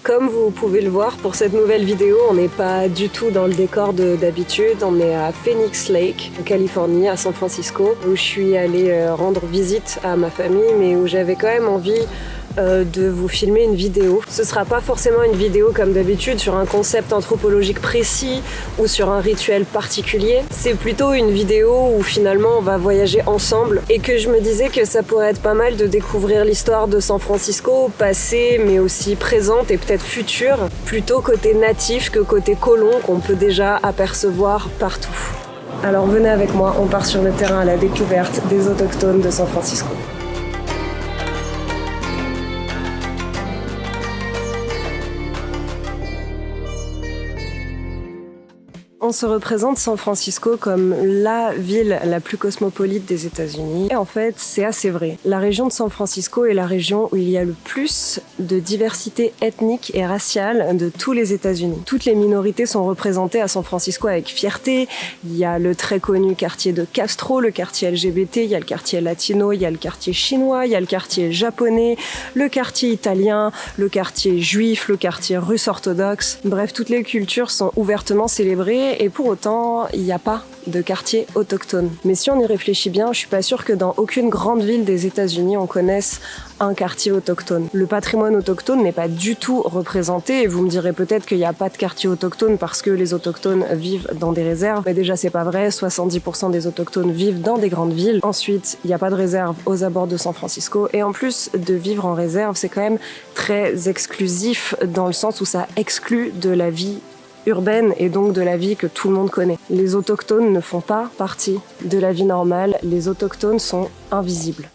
Comme vous pouvez le voir pour cette nouvelle vidéo, on n'est pas du tout dans le décor d'habitude. On est à Phoenix Lake, en Californie, à San Francisco, où je suis allée rendre visite à ma famille, mais où j'avais quand même envie de vous filmer une vidéo. Ce sera pas forcément une vidéo comme d'habitude sur un concept anthropologique précis ou sur un rituel particulier. C'est plutôt une vidéo où finalement on va voyager ensemble et que je me disais que ça pourrait être pas mal de découvrir l'histoire de San Francisco, passée mais aussi présente et peut-être future, plutôt côté natif que côté colon qu'on peut déjà apercevoir partout. Alors venez avec moi, on part sur le terrain à la découverte des autochtones de San Francisco. On se représente San Francisco comme la ville la plus cosmopolite des États-Unis. Et en fait, c'est assez vrai. La région de San Francisco est la région où il y a le plus de diversité ethnique et raciale de tous les États-Unis. Toutes les minorités sont représentées à San Francisco avec fierté. Il y a le très connu quartier de Castro, le quartier LGBT, il y a le quartier latino, il y a le quartier chinois, il y a le quartier japonais, le quartier italien, le quartier juif, le quartier russe orthodoxe. Bref, toutes les cultures sont ouvertement célébrées. Et pour autant, il n'y a pas de quartier autochtone. Mais si on y réfléchit bien, je suis pas sûre que dans aucune grande ville des États-Unis on connaisse un quartier autochtone. Le patrimoine autochtone n'est pas du tout représenté et vous me direz peut-être qu'il n'y a pas de quartier autochtone parce que les autochtones vivent dans des réserves. Mais déjà c'est pas vrai, 70% des autochtones vivent dans des grandes villes. Ensuite, il n'y a pas de réserve aux abords de San Francisco et en plus de vivre en réserve, c'est quand même très exclusif dans le sens où ça exclut de la vie urbaine et donc de la vie que tout le monde connaît. Les autochtones ne font pas partie de la vie normale, les autochtones sont invisibles.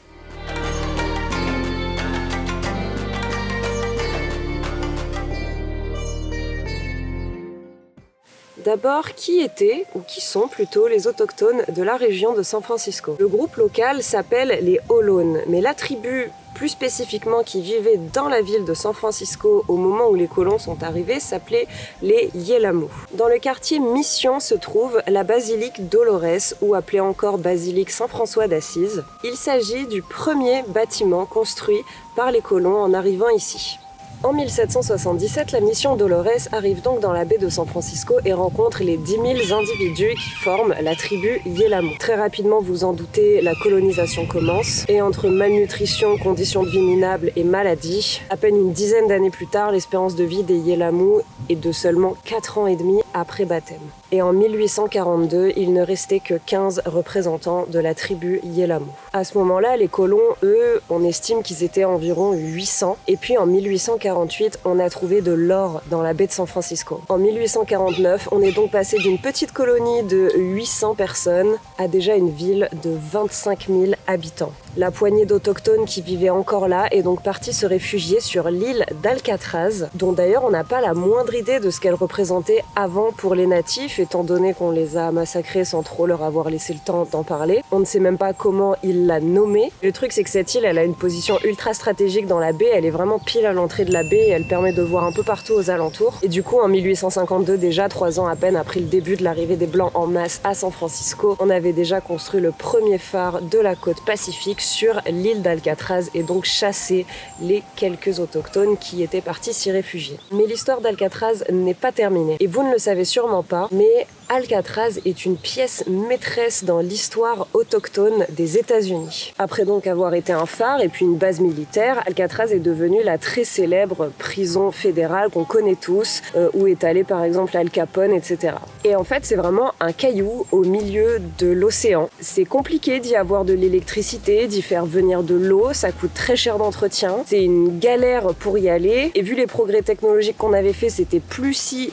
D'abord, qui étaient, ou qui sont plutôt, les autochtones de la région de San Francisco? Le groupe local s'appelle les Ohlone, mais la tribu plus spécifiquement qui vivait dans la ville de San Francisco au moment où les colons sont arrivés s'appelait les Yelamu. Dans le quartier Mission se trouve la basilique Dolores, ou appelée encore basilique Saint-François d'Assise. Il s'agit du premier bâtiment construit par les colons en arrivant ici. En 1777, la mission Dolores arrive donc dans la baie de San Francisco et rencontre les 10 000 individus qui forment la tribu Yelamu. Très rapidement, vous en doutez, la colonisation commence et entre malnutrition, conditions de vie minables et maladies, à peine une dizaine d'années plus tard, l'espérance de vie des Yelamu est de seulement 4 ans et demi après baptême. Et en 1842, il ne restait que 15 représentants de la tribu Yelamu. À ce moment-là, les colons, eux, on estime qu'ils étaient environ 800. Et puis en 1848, on a trouvé de l'or dans la baie de San Francisco. En 1849, on est donc passé d'une petite colonie de 800 personnes à déjà une ville de 25 000 habitants. La poignée d'autochtones qui vivaient encore là est donc partie se réfugier sur l'île d'Alcatraz, dont d'ailleurs on n'a pas la moindre idée de ce qu'elle représentait avant pour les natifs, étant donné qu'on les a massacrés sans trop leur avoir laissé le temps d'en parler. On ne sait même pas comment ils la nommaient. Le truc c'est que cette île, elle a une position ultra stratégique dans la baie, elle est vraiment pile à l'entrée de la baie et elle permet de voir un peu partout aux alentours. Et du coup en 1852, déjà 3 ans à peine après le début de l'arrivée des Blancs en masse à San Francisco, on avait déjà construit le premier phare de la côte pacifique sur l'île d'Alcatraz et donc chassé les quelques autochtones qui étaient partis s'y réfugier. Mais l'histoire d'Alcatraz n'est pas terminée. Et vous ne le savez sûrement pas, mais Alcatraz est une pièce maîtresse dans l'histoire autochtone des États-Unis. Après donc avoir été un phare et puis une base militaire, Alcatraz est devenue la très célèbre prison fédérale qu'on connaît tous, où est allé par exemple Al Capone, etc. Et en fait, c'est vraiment un caillou au milieu de l'océan. C'est compliqué d'y avoir de l'électricité, d'y faire venir de l'eau, ça coûte très cher d'entretien. C'est une galère pour y aller. Et vu les progrès technologiques qu'on avait fait, c'était plus si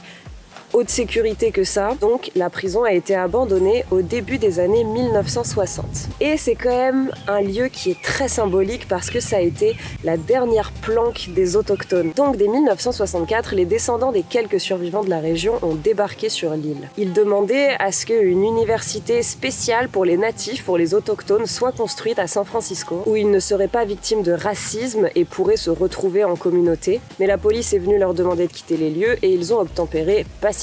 haute sécurité que ça. Donc la prison a été abandonnée au début des années 1960. Et c'est quand même un lieu qui est très symbolique parce que ça a été la dernière planque des autochtones. Donc dès 1964, les descendants des quelques survivants de la région ont débarqué sur l'île. Ils demandaient à ce qu'une université spéciale pour les natifs, pour les autochtones, soit construite à San Francisco, où ils ne seraient pas victimes de racisme et pourraient se retrouver en communauté. Mais la police est venue leur demander de quitter les lieux et ils ont obtempéré pacifiquement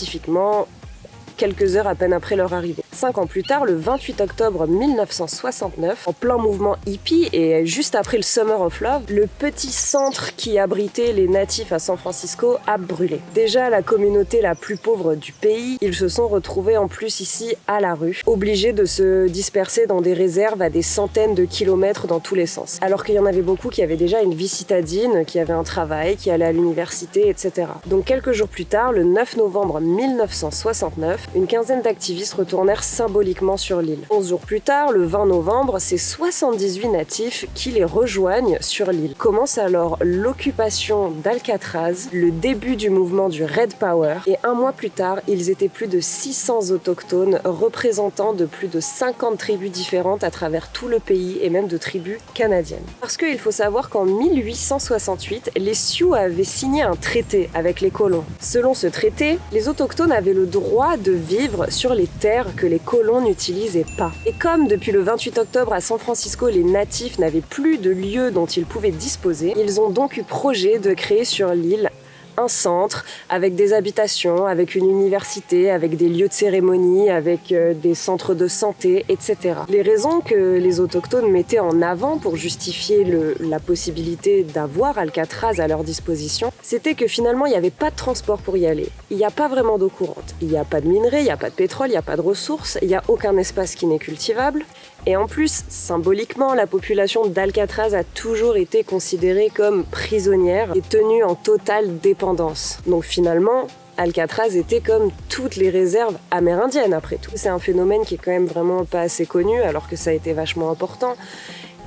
quelques heures à peine après leur arrivée. 5 ans plus tard, le 28 octobre 1969, en plein mouvement hippie et juste après le Summer of Love, le petit centre qui abritait les natifs à San Francisco a brûlé. Déjà la communauté la plus pauvre du pays, ils se sont retrouvés en plus ici à la rue, obligés de se disperser dans des réserves à des centaines de kilomètres dans tous les sens. Alors qu'il y en avait beaucoup qui avaient déjà une vie citadine, qui avaient un travail, qui allaient à l'université, etc. Donc quelques jours plus tard, le 9 novembre 1969, une quinzaine d'activistes retournèrent symboliquement sur l'île. 11 jours plus tard, le 20 novembre, c'est 78 natifs qui les rejoignent sur l'île. Commence alors l'occupation d'Alcatraz, le début du mouvement du Red Power, et un mois plus tard, ils étaient plus de 600 autochtones représentant de plus de 50 tribus différentes à travers tout le pays et même de tribus canadiennes. Parce qu'il faut savoir qu'en 1868, les Sioux avaient signé un traité avec les colons. Selon ce traité, les autochtones avaient le droit de vivre sur les terres que les colons n'utilisaient pas. Et comme depuis le 28 octobre à San Francisco, les natifs n'avaient plus de lieux dont ils pouvaient disposer, ils ont donc eu projet de créer sur l'île un centre avec des habitations, avec une université, avec des lieux de cérémonie, avec des centres de santé, etc. Les raisons que les autochtones mettaient en avant pour justifier la possibilité d'avoir Alcatraz à leur disposition, c'était que finalement il n'y avait pas de transport pour y aller. Il n'y a pas vraiment d'eau courante, il n'y a pas de minerais, il n'y a pas de pétrole, il n'y a pas de ressources, il n'y a aucun espace qui n'est cultivable. Et en plus, symboliquement, la population d'Alcatraz a toujours été considérée comme prisonnière et tenue en totale dépendance. Donc finalement, Alcatraz était comme toutes les réserves amérindiennes après tout. C'est un phénomène qui est quand même vraiment pas assez connu alors que ça a été vachement important.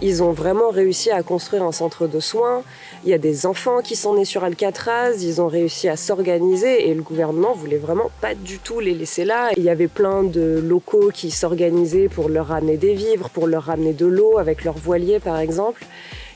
Ils ont vraiment réussi à construire un centre de soins. Il y a des enfants qui sont nés sur Alcatraz. Ils ont réussi à s'organiser et le gouvernement voulait vraiment pas du tout les laisser là. Il y avait plein de locaux qui s'organisaient pour leur ramener des vivres, pour leur ramener de l'eau avec leurs voiliers par exemple.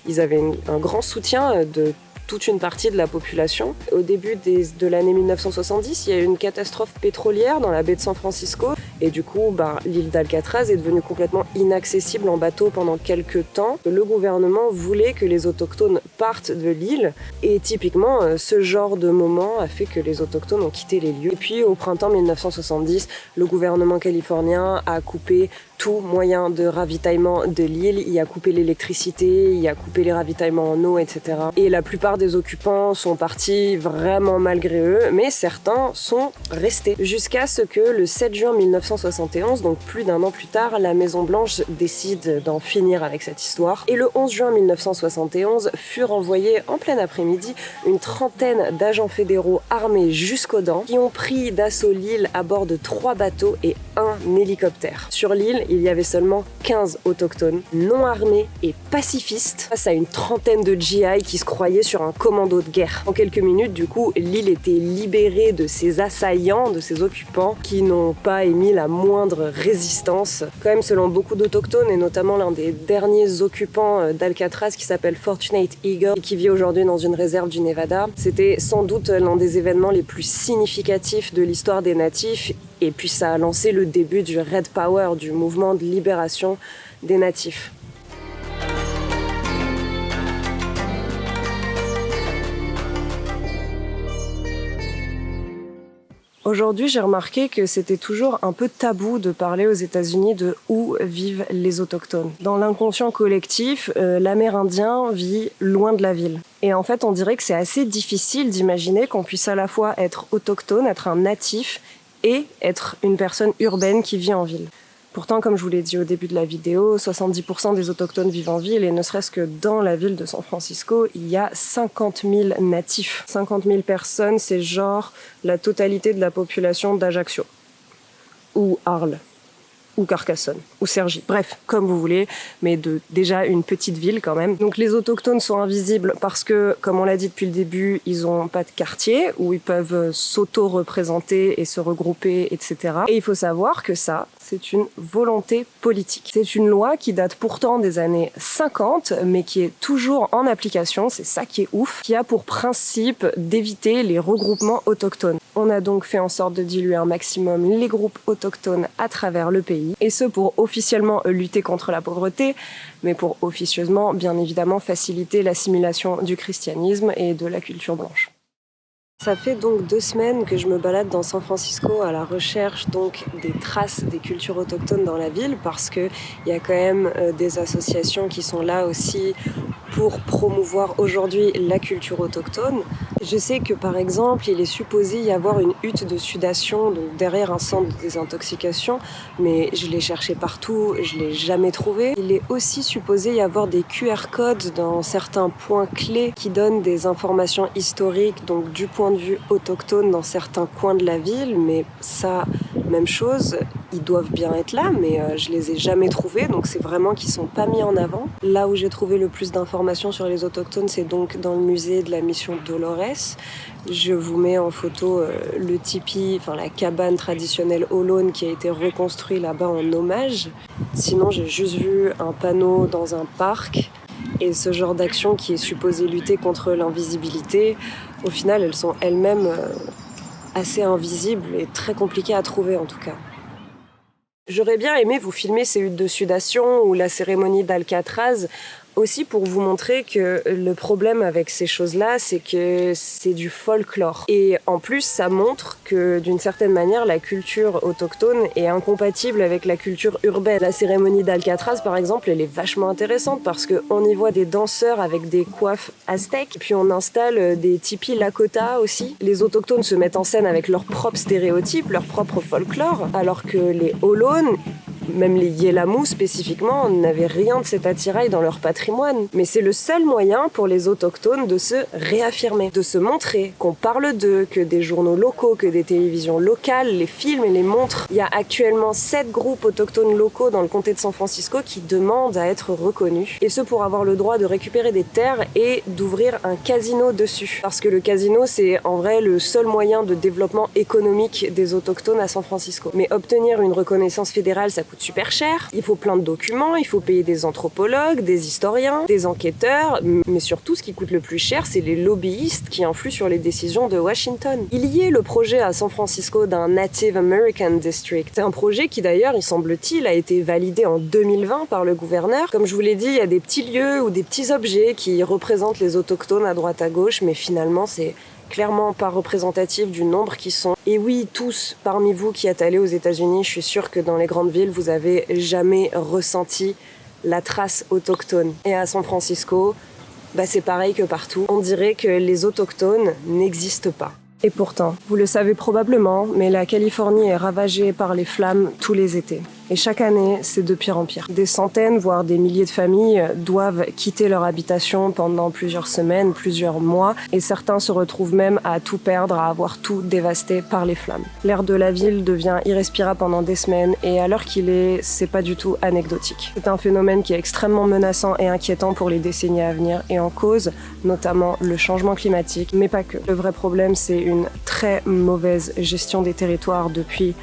Ils avaient un grand soutien de toute une partie de la population. Au début de l'année 1970, il y a eu une catastrophe pétrolière dans la baie de San Francisco et du coup, l'île d'Alcatraz est devenue complètement inaccessible en bateau pendant quelques temps. Le gouvernement voulait que les autochtones partent de l'île et typiquement, ce genre de moment a fait que les autochtones ont quitté les lieux. Et puis au printemps 1970, le gouvernement californien a coupé tout moyen de ravitaillement de l'île, il a coupé l'électricité, il a coupé les ravitaillements en eau, etc. Et la plupart des occupants sont partis vraiment malgré eux, mais certains sont restés. Jusqu'à ce que le 7 juin 1971, donc plus d'un an plus tard, la Maison-Blanche décide d'en finir avec cette histoire. Et le 11 juin 1971, furent envoyés en plein après-midi une trentaine d'agents fédéraux armés jusqu'aux dents qui ont pris d'assaut l'île à bord de 3 bateaux et un hélicoptère. Sur l'île, il y avait seulement 15 autochtones, non armés et pacifistes, face à une trentaine de GI qui se croyaient sur un commando de guerre. En quelques minutes, du coup, l'île était libérée de ses assaillants, de ses occupants, qui n'ont pas émis la moindre résistance. Quand même, selon beaucoup d'autochtones, et notamment l'un des derniers occupants d'Alcatraz qui s'appelle Fortunate Eagle, et qui vit aujourd'hui dans une réserve du Nevada, c'était sans doute l'un des événements les plus significatifs de l'histoire des natifs. Et puis ça a lancé le début du Red Power, du mouvement de libération des natifs. Aujourd'hui, j'ai remarqué que c'était toujours un peu tabou de parler aux États-Unis de où vivent les autochtones. Dans l'inconscient collectif, l'Amérindien vit loin de la ville. Et en fait, on dirait que c'est assez difficile d'imaginer qu'on puisse à la fois être autochtone, être un natif, et être une personne urbaine qui vit en ville. Pourtant, comme je vous l'ai dit au début de la vidéo, 70% des autochtones vivent en ville et ne serait-ce que dans la ville de San Francisco, il y a 50 000 natifs. 50 000 personnes, c'est genre la totalité de la population d'Ajaccio, ou Arles, ou Carcassonne, ou Cergy. Bref, comme vous voulez, mais déjà une petite ville quand même. Donc les autochtones sont invisibles parce que, comme on l'a dit depuis le début, ils ont pas de quartier où ils peuvent s'auto-représenter et se regrouper, etc. Et il faut savoir que ça, c'est une volonté politique. C'est une loi qui date pourtant des années 50, mais qui est toujours en application, c'est ça qui est ouf, qui a pour principe d'éviter les regroupements autochtones. On a donc fait en sorte de diluer un maximum les groupes autochtones à travers le pays, et ce pour officiellement lutter contre la pauvreté, mais pour officieusement, bien évidemment, faciliter l'assimilation du christianisme et de la culture blanche. Ça fait donc 2 semaines que je me balade dans San Francisco à la recherche donc des traces des cultures autochtones dans la ville parce qu'il y a quand même des associations qui sont là aussi pour promouvoir aujourd'hui la culture autochtone. Je sais que par exemple, il est supposé y avoir une hutte de sudation donc derrière un centre de désintoxication, mais je l'ai cherché partout, je l'ai jamais trouvé. Il est aussi supposé y avoir des QR codes dans certains points clés qui donnent des informations historiques, donc du point de vue autochtone dans certains coins de la ville, mais ça, même chose, ils doivent bien être là, mais je les ai jamais trouvés, donc c'est vraiment qu'ils sont pas mis en avant. Là où j'ai trouvé le plus d'informations sur les autochtones, c'est donc dans le musée de la mission Dolores. Je vous mets en photo le tipi, enfin la cabane traditionnelle Ohlone qui a été reconstruit là-bas en hommage. Sinon, j'ai juste vu un panneau dans un parc. Et ce genre d'action qui est supposé lutter contre l'invisibilité, au final, elles sont elles-mêmes assez invisibles et très compliquées à trouver en tout cas. J'aurais bien aimé vous filmer ces huttes de sudation ou la cérémonie d'Alcatraz, aussi pour vous montrer que le problème avec ces choses-là, c'est que c'est du folklore. Et en plus, ça montre que d'une certaine manière, la culture autochtone est incompatible avec la culture urbaine. La cérémonie d'Alcatraz, par exemple, elle est vachement intéressante parce qu'on y voit des danseurs avec des coiffes aztèques, puis on installe des tipis Lakota aussi. Les autochtones se mettent en scène avec leurs propres stéréotypes, leur propre folklore, alors que les Ohlone, même les Yelamu spécifiquement, n'avaient rien de cet attirail dans leur patrimoine. Mais c'est le seul moyen pour les autochtones de se réaffirmer, de se montrer, qu'on parle d'eux, que des journaux locaux, que des télévisions locales les filment et les montrent. Il y a actuellement 7 groupes autochtones locaux dans le comté de San Francisco qui demandent à être reconnus. Et ce pour avoir le droit de récupérer des terres et d'ouvrir un casino dessus. Parce que le casino, c'est en vrai le seul moyen de développement économique des autochtones à San Francisco. Mais obtenir une reconnaissance fédérale, ça coûte super cher, il faut plein de documents, il faut payer des anthropologues, des historiens, des enquêteurs, mais surtout ce qui coûte le plus cher, c'est les lobbyistes qui influent sur les décisions de Washington. Il y a le projet à San Francisco d'un Native American District. C'est un projet qui d'ailleurs, il semble-t-il, a été validé en 2020 par le gouverneur. Comme je vous l'ai dit, il y a des petits lieux ou des petits objets qui représentent les autochtones à droite à gauche, mais finalement c'est clairement pas représentatif du nombre qui sont. Et oui, tous parmi vous qui êtes allés aux États-Unis, je suis sûre que dans les grandes villes, vous avez jamais ressenti la trace autochtone. Et à San Francisco, c'est pareil que partout. On dirait que les autochtones n'existent pas. Et pourtant, vous le savez probablement, mais la Californie est ravagée par les flammes tous les étés. Et chaque année, c'est de pire en pire. Des centaines, voire des milliers de familles doivent quitter leur habitation pendant plusieurs semaines, plusieurs mois, et certains se retrouvent même à tout perdre, à avoir tout dévasté par les flammes. L'air de la ville devient irrespirable pendant des semaines, et à l'heure qu'il est, c'est pas du tout anecdotique. C'est un phénomène qui est extrêmement menaçant et inquiétant pour les décennies à venir, et en cause, notamment le changement climatique, mais pas que. Le vrai problème, c'est une très mauvaise gestion des territoires depuis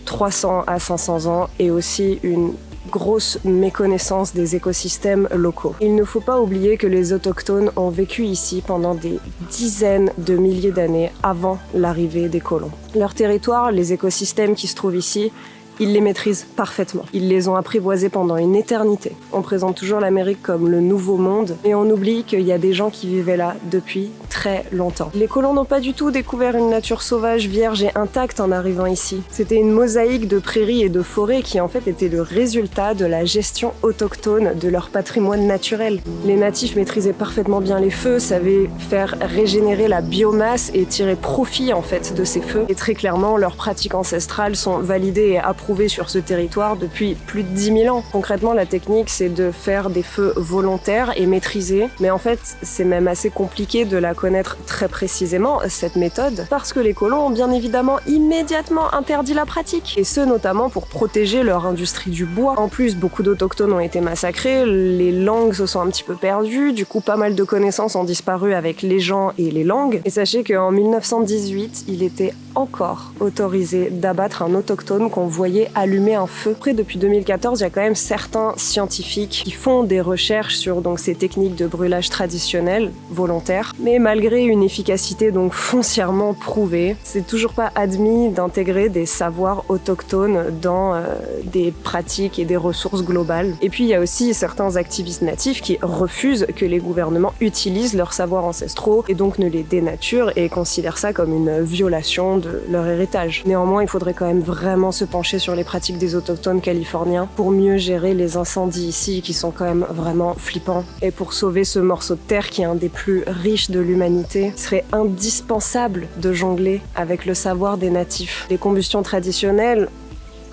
300 à 500 ans et aussi une grosse méconnaissance des écosystèmes locaux. Il ne faut pas oublier que les autochtones ont vécu ici pendant des dizaines de milliers d'années avant l'arrivée des colons. Leur territoire, les écosystèmes qui se trouvent ici, ils les maîtrisent parfaitement. Ils les ont apprivoisés pendant une éternité. On présente toujours l'Amérique comme le nouveau monde, et on oublie qu'il y a des gens qui vivaient là depuis très longtemps. Les colons n'ont pas du tout découvert une nature sauvage, vierge et intacte en arrivant ici. C'était une mosaïque de prairies et de forêts qui en fait était le résultat de la gestion autochtone de leur patrimoine naturel. Les natifs maîtrisaient parfaitement bien les feux, savaient faire régénérer la biomasse et tirer profit en fait de ces feux. Et très clairement, leurs pratiques ancestrales sont validées et approuvées sur ce territoire depuis plus de 10 000 ans. Concrètement, la technique, c'est de faire des feux volontaires et maîtrisés. Mais en fait, c'est même assez compliqué de la connaître très précisément, cette méthode, parce que les colons ont bien évidemment immédiatement interdit la pratique. Et ce, notamment pour protéger leur industrie du bois. En plus, beaucoup d'autochtones ont été massacrés, les langues se sont un petit peu perdues, du coup, pas mal de connaissances ont disparu avec les gens et les langues. Et sachez qu'en 1918, il était encore autorisé d'abattre un autochtone qu'on voyait allumer un feu. Après, depuis 2014, il y a quand même certains scientifiques qui font des recherches sur donc ces techniques de brûlage traditionnelles, volontaires. Mais malgré une efficacité donc foncièrement prouvée, c'est toujours pas admis d'intégrer des savoirs autochtones dans des pratiques et des ressources globales. Et puis il y a aussi certains activistes natifs qui refusent que les gouvernements utilisent leurs savoirs ancestraux et donc ne les dénaturent et considèrent ça comme une violation de leur héritage. Néanmoins, il faudrait quand même vraiment se pencher sur les pratiques des autochtones californiens pour mieux gérer les incendies ici qui sont quand même vraiment flippants. Et pour sauver ce morceau de terre qui est un des plus riches de l'humanité, il serait indispensable de jongler avec le savoir des natifs. Les combustions traditionnelles,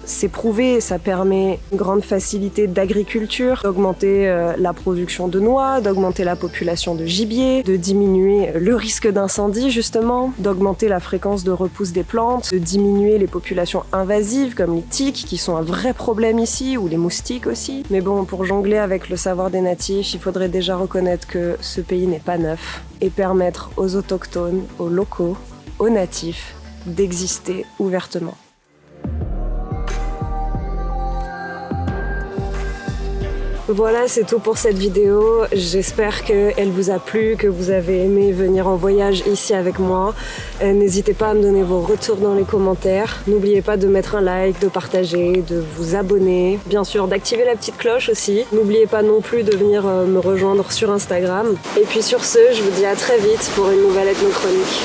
c'est prouvé, ça permet une grande facilité d'agriculture, d'augmenter la production de noix, d'augmenter la population de gibier, de diminuer le risque d'incendie justement, d'augmenter la fréquence de repousse des plantes, de diminuer les populations invasives comme les tiques qui sont un vrai problème ici, ou les moustiques aussi. Mais bon, pour jongler avec le savoir des natifs, il faudrait déjà reconnaître que ce pays n'est pas neuf et permettre aux autochtones, aux locaux, aux natifs d'exister ouvertement. Voilà, c'est tout pour cette vidéo. J'espère qu'elle vous a plu, que vous avez aimé venir en voyage ici avec moi. N'hésitez pas à me donner vos retours dans les commentaires. N'oubliez pas de mettre un like, de partager, de vous abonner. Bien sûr, d'activer la petite cloche aussi. N'oubliez pas non plus de venir me rejoindre sur Instagram. Et puis sur ce, je vous dis à très vite pour une nouvelle ethnochronique.